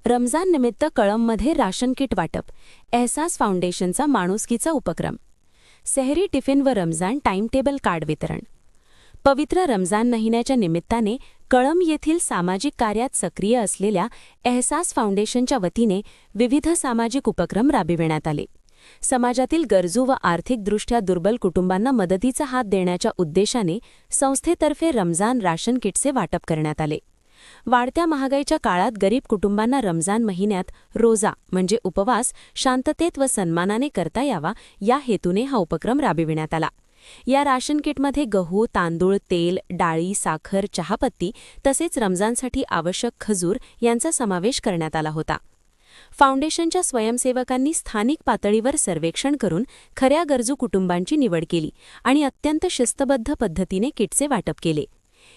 रमजान निमित्त कळंबमध्ये ration kit वाटप, एहसास फाउंडेशनचा माणुसकीचा उपक्रम, सेहरी टिफिन व रमजान टाइम टेबल कार्ड वितरण. पवित्र रमजान महिन्याच्या निमित्ताने कळंब येथील सामाजिक कार्यात सक्रिय असलेल्या एहसास फाउंडेशनच्या वतीने विविध सामाजिक उपक्रम राबविण्यात आले. समाजातील गरजू व आर्थिकदृष्ट्या दुर्बल कुटुंबांना मदतीचा हात देण्याच्या उद्देशाने संस्थेतर्फे रमजान राशन किटचे वाटप करण्यात आले. वाढत्या महागाईच्या काळात गरीब कुटुंबांना रमजान महिन्यात रोजा म्हणजे उपवास शांततेत व सन्मानाने करता यावा या हेतूने हा उपक्रम राबविण्यात आला. या राशन किटमध्ये गहू, तांदूळ, तेल, डाळी, साखर, चहापत्ती तसेच रमजानसाठी आवश्यक खजूर यांचा समावेश करण्यात आला होता. फाउंडेशनच्या स्वयंसेवकांनी स्थानिक पातळीवर सर्वेक्षण करून खऱ्या गरजू कुटुंबांची निवड केली आणि अत्यंत शिस्तबद्ध पद्धतीने किटचे वाटप केले.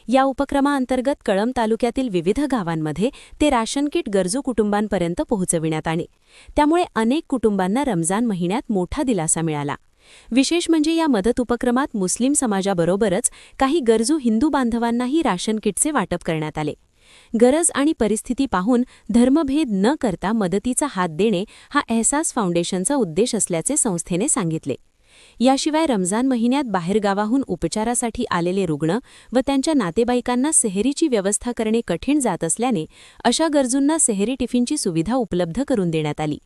या उपक्रमाअंतर्गत कळंब तालुक्यातील विविध गावांमध्ये ते राशन किट गरजू कुटुंबांपर्यंत पोहोचविण्यात आले. त्यामुळे अनेक कुटुंबांना रमजान महिन्यात मोठा दिलासा मिळाला. विशेष म्हणजे या मदत उपक्रमात मुस्लिम समाजाबरोबरच काही गरजू हिंदू बांधवांनाही राशन किटचे वाटप करण्यात आले. गरज आणि परिस्थिती पाहून धर्मभेद न करता मदतीचा हात देणे हा एहसास फाउंडेशनचा उद्देश असल्याचे संस्थेने सांगितले. याशिवाय रमजान महिन्यात बाहेरगावाहून उपचारासाठी आलेले रुग्ण व त्यांच्या नातेवाईकांना सेहरीची व्यवस्था करणे कठीण जात असल्याने अशा गरजूंना सेहरी टिफिनची सुविधा उपलब्ध करून देण्यात आली.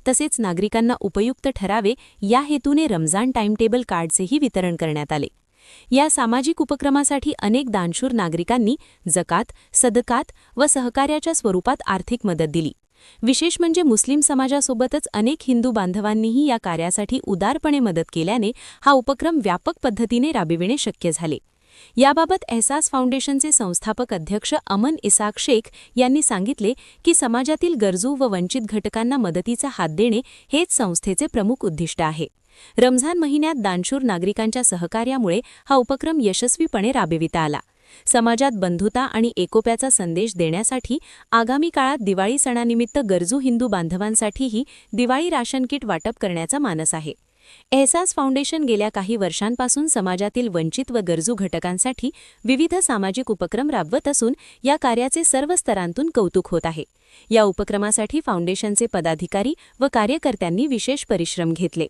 तसेच नागरिकांना उपयुक्त ठरावे या हेतूने रमजान टाइम टेबल कार्डचेही वितरण करण्यात आले. या सामाजिक उपक्रमासाठी अनेक दानशूर नागरिकांनी जकात, सदकात व सहकार्याच्या स्वरूपात आर्थिक मदत दिली. विशेष म्हणजे मुस्लिम समाजासोबतच अनेक हिंदू बांधवांनीही या कार्यासाठी उदारपणे मदत केल्याने हा उपक्रम व्यापक पद्धतीने राबविणे शक्य झाले. याबाबत एहसास फाउंडेशनचे संस्थापक अध्यक्ष अमन इसाक शेख यांनी सांगितले की समाजातील गरजू व वंचित घटकांना मदतीचा हात देणे हेच संस्थेचे प्रमुख उद्दिष्ट आहे. रमजान महिन्यात दानशूर नागरिकांच्या सहकार्यामुळे हा उपक्रम यशस्वीपणे राबविता आला. समाजात बंधुता आणि एकोप्याचा संदेश देण्यासाठी आगामी काळात दिवाळी सणानिमित्त गरजू हिंदू बांधवांसाठीही दिवाळी राशन किट वाटप करण्याचा मानस आहे. एहसास फाउंडेशन गेल्या काही वर्षांपासून समाजातील वंचित व गरजू घटकांसाठी विविध सामाजिक उपक्रम राबवत असून या कार्याचे सर्व स्तरांतून कौतुक होत आहे. या उपक्रमासाठी फाउंडेशनचे पदाधिकारी व कार्यकर्त्यांनी विशेष परिश्रम घेतले.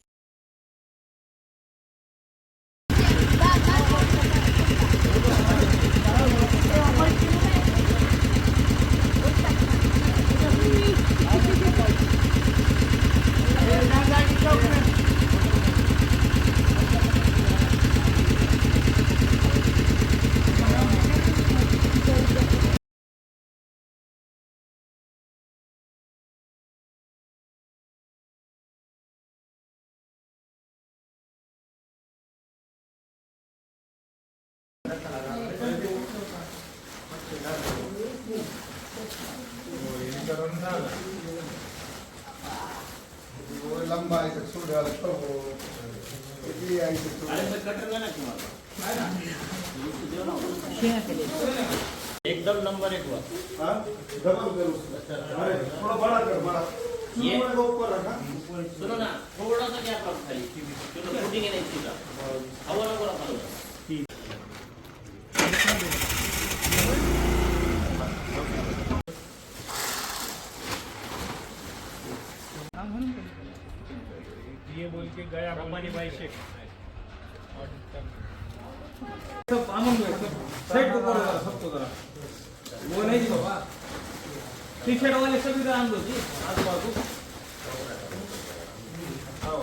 एकदम नंबर एक हुआ। थोड़ा बड़ा कर बड़ा ये ऊपर रखा सुनो ना, थोड़ा सा गैप रखो खाली, चलो फूटेंगे नहीं सीधा हवा ना पूरा मारो। ये बोल के गया रब्बानी भाई शेख सब आमन में सब साइड को करो सबको जरा वो नहीं जी बाबा टी-शर्ट वाले सभी का आम दो जी आजू बाजू आओ